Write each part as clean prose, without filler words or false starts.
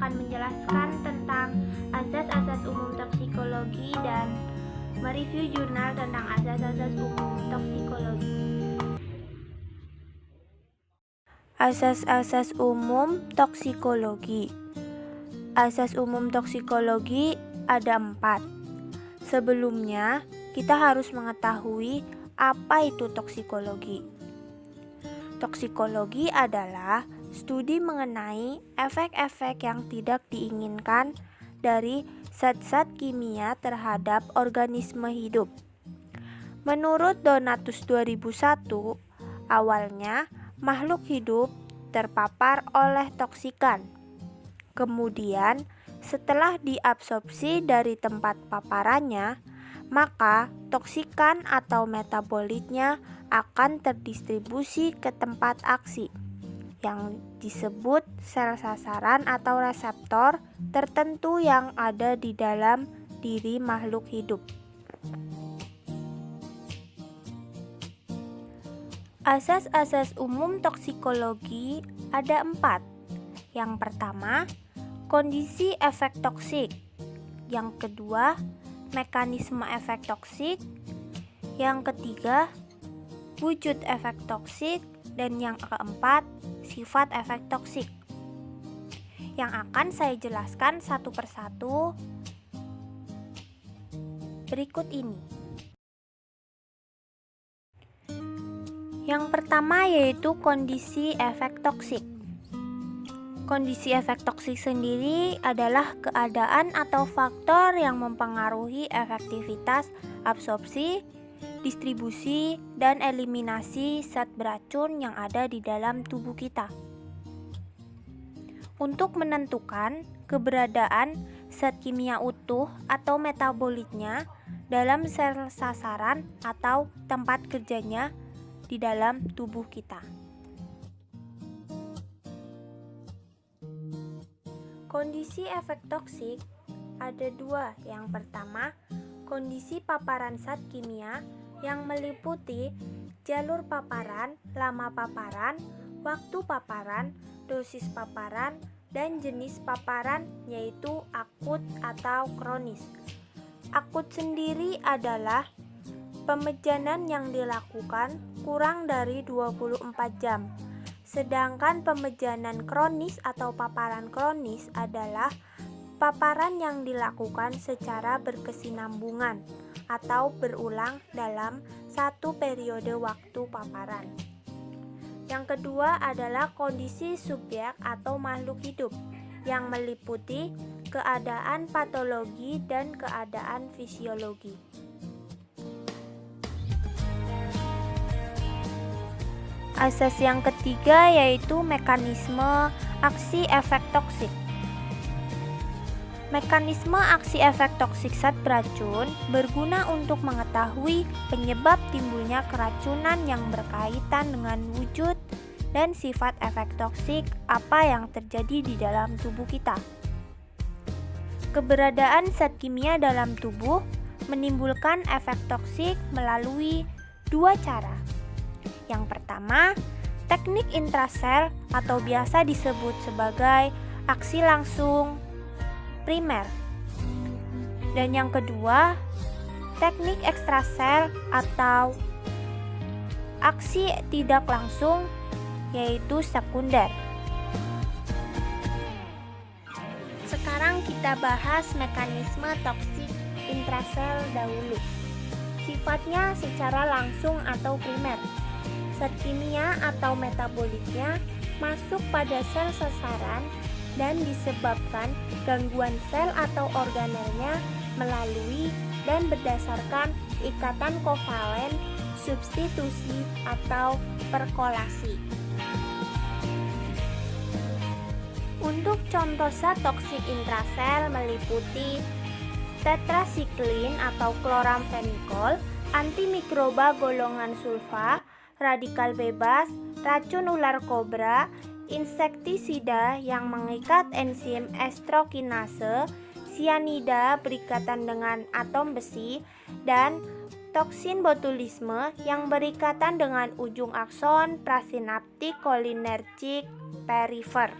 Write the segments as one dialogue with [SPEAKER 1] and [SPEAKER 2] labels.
[SPEAKER 1] akan menjelaskan tentang asas-asas umum toksikologi dan mereview jurnal tentang asas-asas umum toksikologi.
[SPEAKER 2] Asas-asas umum toksikologi. Asas umum toksikologi ada 4. Sebelumnya, kita harus mengetahui apa itu toksikologi. Toksikologi adalah studi mengenai efek-efek yang tidak diinginkan dari zat-zat kimia terhadap organisme hidup. Menurut Donatus 2001, awalnya makhluk hidup terpapar oleh toksikan. Kemudian, setelah diabsorpsi dari tempat paparannya, maka toksikan atau metabolitnya akan terdistribusi ke tempat aksi yang disebut sel sasaran atau reseptor tertentu yang ada di dalam diri makhluk hidup. Asas-asas umum toksikologi ada 4. Yang pertama, kondisi efek toksik. Yang kedua, mekanisme efek toksik. Yang ketiga, wujud efek toksik. Dan yang keempat, sifat efek toksik. Yang akan saya jelaskan satu persatu berikut ini. Yang pertama yaitu kondisi efek toksik. Kondisi efek toksik sendiri adalah keadaan atau faktor yang mempengaruhi efektivitas absorpsi, distribusi, dan eliminasi zat beracun yang ada di dalam tubuh kita. Untuk menentukan keberadaan zat kimia utuh atau metabolitnya dalam sel sasaran atau tempat kerjanya di dalam tubuh kita. Kondisi efek toksik ada 2. Yang pertama, kondisi paparan zat kimia yang meliputi jalur paparan, lama paparan, waktu paparan, dosis paparan, dan jenis paparan yaitu akut atau kronis. Akut sendiri adalah pemejanan yang dilakukan kurang dari 24 jam. Sedangkan pemejanan kronis atau paparan kronis adalah paparan yang dilakukan secara berkesinambungan atau berulang dalam satu periode waktu paparan. Yang kedua adalah kondisi subjek atau makhluk hidup yang meliputi keadaan patologi dan keadaan fisiologi. Asas yang ketiga yaitu mekanisme aksi efek toksik. Mekanisme aksi efek toksik zat beracun berguna untuk mengetahui penyebab timbulnya keracunan yang berkaitan dengan wujud dan sifat efek toksik apa yang terjadi di dalam tubuh kita. Keberadaan zat kimia dalam tubuh menimbulkan efek toksik melalui 2 cara. Yang pertama, teknik intrasel atau biasa disebut sebagai aksi langsung primer. Dan yang kedua, teknik ekstrasel atau aksi tidak langsung yaitu sekunder. Sekarang kita bahas mekanisme toksik intrasel dahulu. Sifatnya secara langsung atau primer. Zat kimia atau metabolitnya masuk pada sel sasaran dan disebabkan gangguan sel atau organelnya melalui dan berdasarkan ikatan kovalen, substitusi, atau perkolasi. Untuk contoh zat toksik intrasel meliputi tetrasiklin atau kloramfenikol, antimikroba golongan sulfa, radikal bebas, racun ular kobra, insektisida yang mengikat enzim estrokinase, sianida berikatan dengan atom besi, dan toksin botulisme yang berikatan dengan ujung akson prasinaptik kolinergik perifer.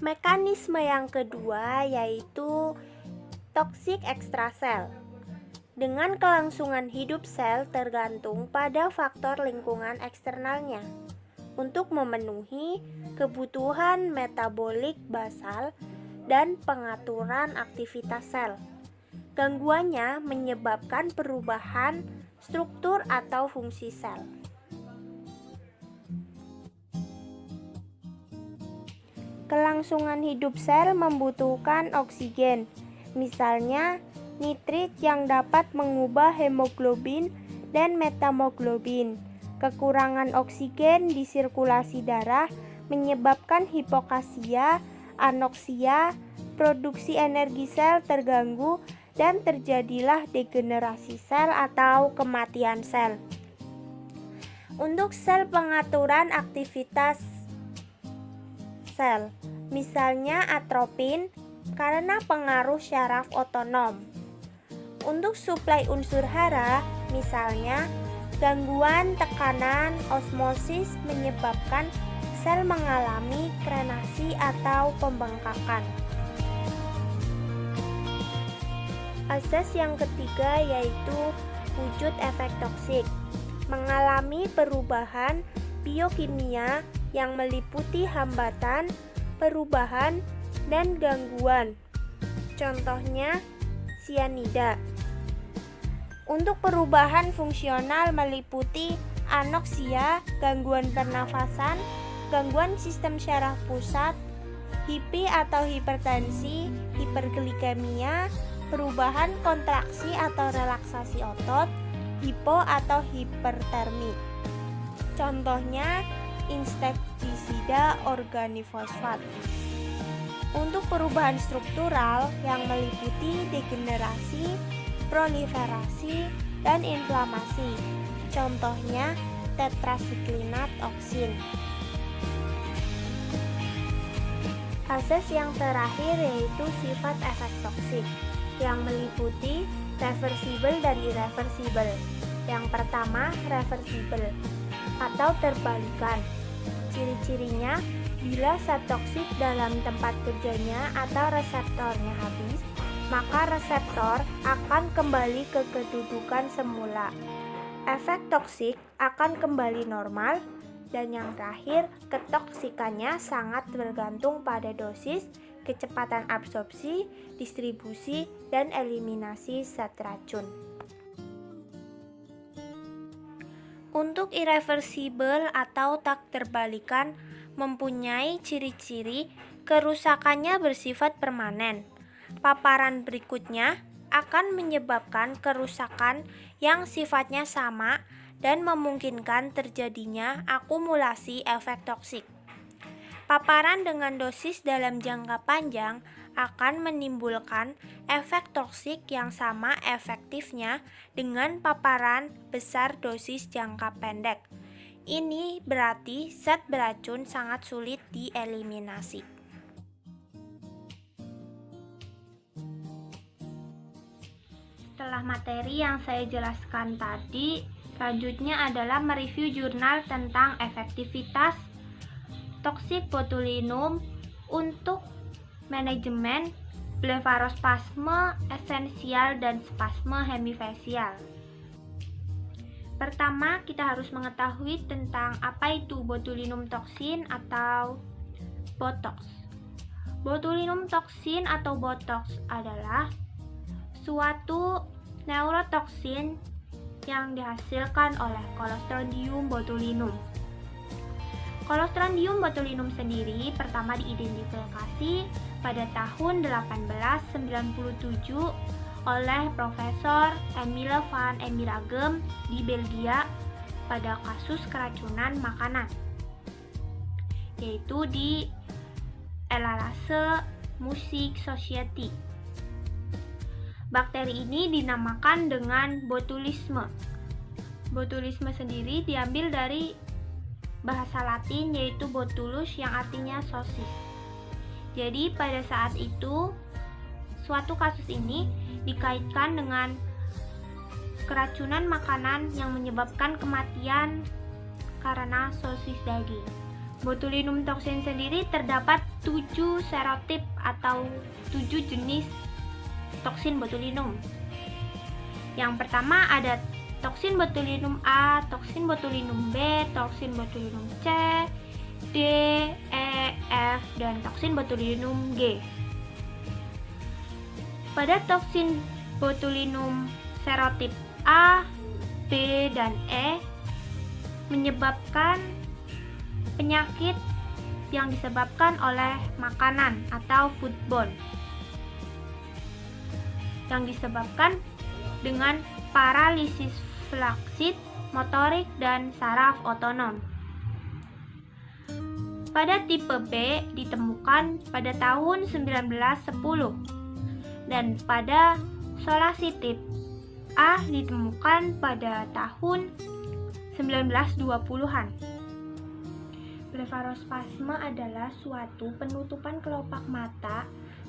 [SPEAKER 2] Mekanisme yang kedua yaitu toksik ekstrasel. Dengan kelangsungan hidup sel tergantung pada faktor lingkungan eksternalnya untuk memenuhi kebutuhan metabolik basal dan pengaturan aktivitas sel. Gangguannya menyebabkan perubahan struktur atau fungsi sel. Kelangsungan hidup sel membutuhkan oksigen, misalnya nitrit yang dapat mengubah hemoglobin dan metamoglobin. Kekurangan oksigen di sirkulasi darah menyebabkan hipoksia, anoksia, produksi energi sel terganggu, dan terjadilah degenerasi sel atau kematian sel. Untuk sel pengaturan aktivitas sel, misalnya atropin, karena pengaruh syaraf otonom. Untuk suplai unsur hara, misalnya gangguan tekanan osmosis menyebabkan sel mengalami krenasi atau pembengkakan. Asas yang ketiga yaitu wujud efek toksik, mengalami perubahan biokimia yang meliputi hambatan, perubahan, dan gangguan. Contohnya sianida. Untuk perubahan fungsional meliputi anoksia, gangguan pernafasan, gangguan sistem syaraf pusat, hipi atau hipertensi, hiperglikemia, perubahan kontraksi atau relaksasi otot, hipo atau hipertermi. Contohnya insektisida organofosfat. Untuk perubahan struktural yang meliputi degenerasi, proliferasi, dan inflamasi. Contohnya tetrasiklinat oksin. Asas yang terakhir yaitu sifat efek toksik yang meliputi reversibel dan irreversibel. Yang pertama, reversibel atau terbalikan. Ciri-cirinya, bila zat toksik dalam tempat kerjanya atau reseptornya habis, maka reseptor akan kembali ke kedudukan semula. Efek toksik akan kembali normal, dan yang terakhir, ketoksikannya sangat bergantung pada dosis, kecepatan absorpsi, distribusi, dan eliminasi zat racun. Untuk irreversibel atau tak terbalikan mempunyai ciri-ciri kerusakannya bersifat permanen. Paparan berikutnya akan menyebabkan kerusakan yang sifatnya sama dan memungkinkan terjadinya akumulasi efek toksik. Paparan dengan dosis dalam jangka panjang akan menimbulkan efek toksik yang sama efektifnya dengan paparan besar dosis jangka pendek. Ini berarti zat beracun sangat sulit dieliminasi.
[SPEAKER 1] Setelah materi yang saya jelaskan tadi, selanjutnya adalah mereview jurnal tentang efektivitas toksik botulinum untuk manajemen blefarospasme esensial dan spasme hemifasial. Pertama, kita harus mengetahui tentang apa itu botulinum toksin atau botox. Botulinum toksin atau botox adalah suatu neurotoksin yang dihasilkan oleh Clostridium botulinum. Clostridium botulinum sendiri pertama diidentifikasi pada tahun 1897 oleh Profesor Emile van Emiragem di Belgia pada kasus keracunan makanan, yaitu di Elalase Music Society. Bakteri ini dinamakan dengan botulisme. Botulisme sendiri diambil dari bahasa Latin yaitu botulus yang artinya sosis. Jadi pada saat itu suatu kasus ini dikaitkan dengan keracunan makanan yang menyebabkan kematian karena sosis daging. Botulinum toksin sendiri terdapat 7 serotip atau 7 jenis toksin botulinum. Yang pertama ada toksin botulinum A, toksin botulinum B, toksin botulinum C, D, E, F, dan toksin botulinum G. Pada toksin botulinum serotip A, B, dan E menyebabkan penyakit yang disebabkan oleh makanan atau foodborne yang disebabkan dengan paralisis flaksid, motorik, dan saraf otonom. Pada tipe B ditemukan pada tahun 1910 dan pada solasi tipe A ditemukan pada tahun 1920-an. Blefarospasme adalah suatu penutupan kelopak mata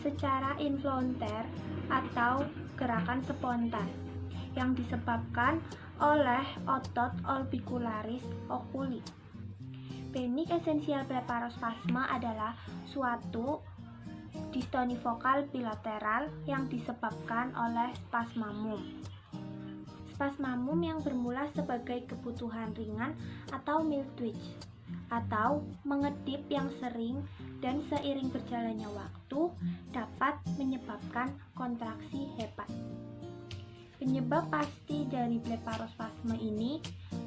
[SPEAKER 1] secara involunter atau gerakan spontan yang disebabkan oleh otot orbicularis oculi. Benik esensial blefarospasme adalah suatu distoni vokal bilateral yang disebabkan oleh spasmamum. Spasmamum yang bermula sebagai kebutuhan ringan atau mild twitch atau mengedip yang sering dan seiring berjalannya waktu dapat menyebabkan kontraksi hepat. Penyebab pasti dari blefarospasme ini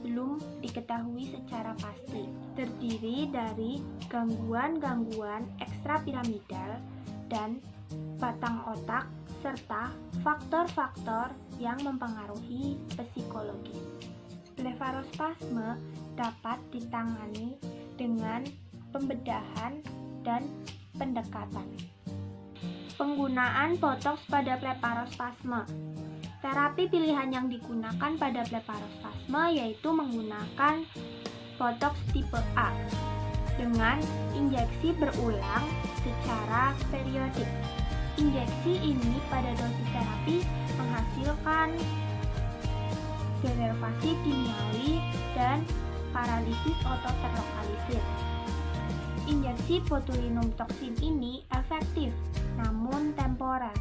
[SPEAKER 1] belum diketahui secara pasti. Terdiri dari gangguan-gangguan ekstrapiramidal dan batang otak serta faktor-faktor yang mempengaruhi psikologis. Blefarospasme dapat ditangani dengan pembedahan dan pendekatan. Penggunaan botox pada blefarospasme. Terapi pilihan yang digunakan pada blefarospasme yaitu menggunakan botox tipe A dengan injeksi berulang secara periodik. Injeksi ini pada dosis terapi menghasilkan denervasi kimiawi dan paralisis otot terlokalisir. Injeksi botulinum toksin ini efektif, namun temporer.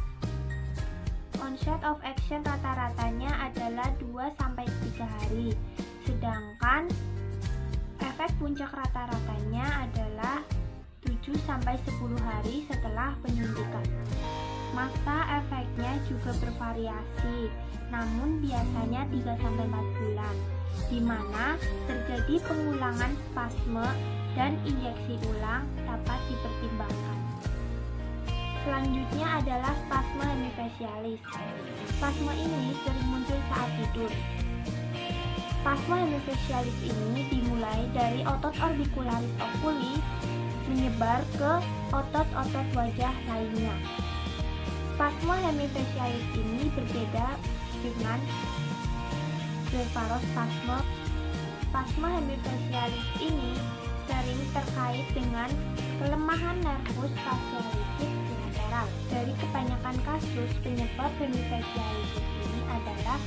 [SPEAKER 1] Onset of action rata-ratanya adalah 2-3 hari, sedangkan efek puncak rata-ratanya adalah 7-10 hari setelah penyuntikan. Masa efeknya juga bervariasi, namun biasanya 3-4 bulan, di mana terjadi pengulangan spasme dan injeksi ulang dapat dipertimbangkan. Selanjutnya adalah spasme hemifasialis. Spasme ini sering muncul saat tidur. Spasme hemifasialis ini dimulai dari otot orbicularis oculi menyebar ke otot-otot wajah lainnya. Spasme hemifasialis ini berbeda dengan blefarospasme. Spasme hemifasialis ini sering terkait dengan kelemahan nervus facialis bilateral. Dari kebanyakan kasus, penyebab hemifasialis ini adalah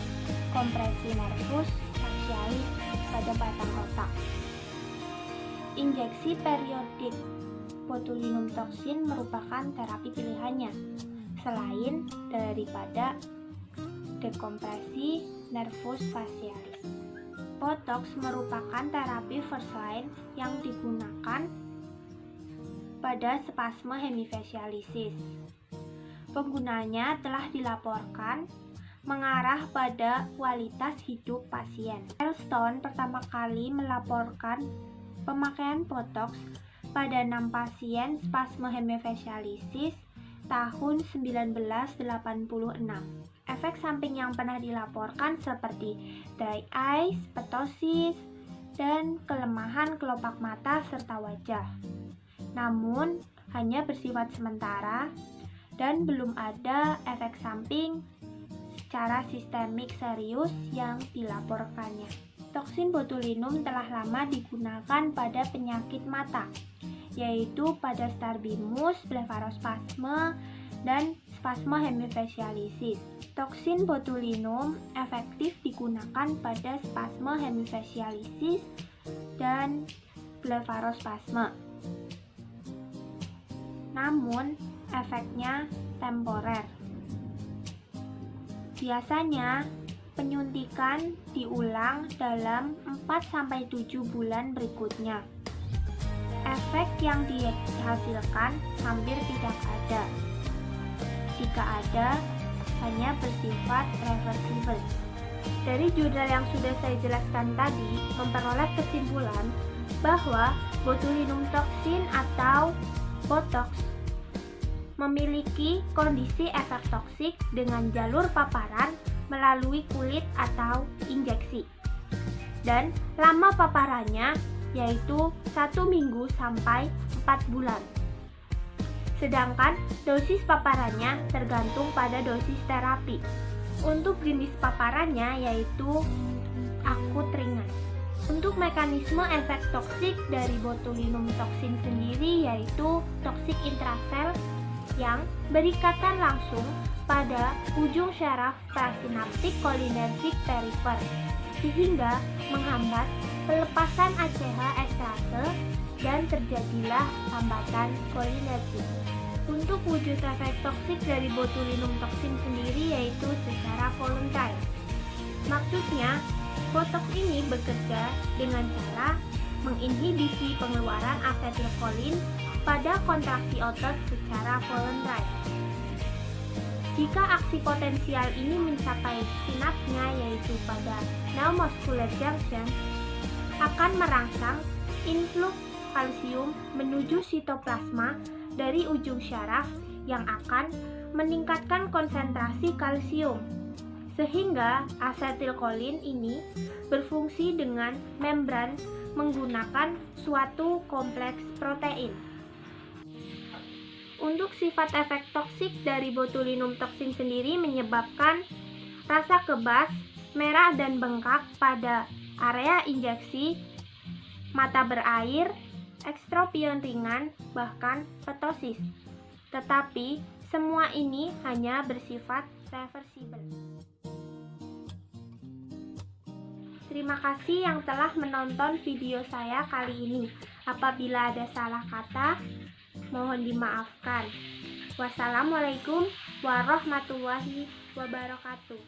[SPEAKER 1] kompresi nervus facialis pada batang otak. Injeksi periodik botulinum toksin merupakan terapi pilihannya, selain daripada dekompresi nervus facialis. Botox merupakan terapi first line yang digunakan pada spasme hemifasialisis. Penggunanya telah dilaporkan mengarah pada kualitas hidup pasien. Milestone pertama kali melaporkan pemakaian botox pada 6 pasien spasme hemifasialisis tahun 1986. Efek samping yang pernah dilaporkan seperti dry eyes, ptosis, dan kelemahan kelopak mata serta wajah. Namun, hanya bersifat sementara dan belum ada efek samping secara sistemik serius yang dilaporkannya. Toksin botulinum telah lama digunakan pada penyakit mata, yaitu pada strabismus, blefarospasme, dan spasme hemifasialisis. Toksin botulinum efektif digunakan pada spasme hemifasialisis dan blefarospasme. Namun, efeknya temporer. Biasanya, penyuntikan diulang dalam 4-7 bulan berikutnya. Efek yang dihasilkan hampir tidak ada. Jika ada, hanya bersifat reversibel. Dari jurnal yang sudah saya jelaskan tadi, memperoleh kesimpulan bahwa botulinum toksin atau Botox memiliki kondisi efek toksik dengan jalur paparan melalui kulit atau injeksi. Dan lama paparannya yaitu 1 minggu sampai 4 bulan. Sedangkan dosis paparannya tergantung pada dosis terapi. Untuk jenis paparannya yaitu akut ringan. Untuk mekanisme efek toksik dari botulinum toksin sendiri yaitu toksik intrasel yang berikatan langsung pada ujung syaraf prasinaptik kolinergik perifer sehingga menghambat pelepasan ACH ekstrase dan terjadilah hambatan kolinergik. Untuk wujud efek toksik dari botulinum toksin sendiri yaitu secara voluntar. Maksudnya, Botox ini bekerja dengan cara menginhibisi pengeluaran asetilkolin pada kontraksi otot secara voluntar. Jika aksi potensial ini mencapai sinapsnya yaitu pada neuromuscular junction, akan merangsang influx kalsium menuju sitoplasma dari ujung syaraf yang akan meningkatkan konsentrasi kalsium, sehingga asetilkolin ini berfungsi dengan membran menggunakan suatu kompleks protein. Untuk sifat efek toksik dari botulinum toksin sendiri menyebabkan rasa kebas, merah dan bengkak pada area injeksi, mata berair, ekstropion ringan, bahkan ptosis. Tetapi semua ini hanya bersifat reversibel. Terima kasih yang telah menonton video saya kali ini. Apabila ada salah kata, mohon dimaafkan. Wassalamualaikum warahmatullahi wabarakatuh.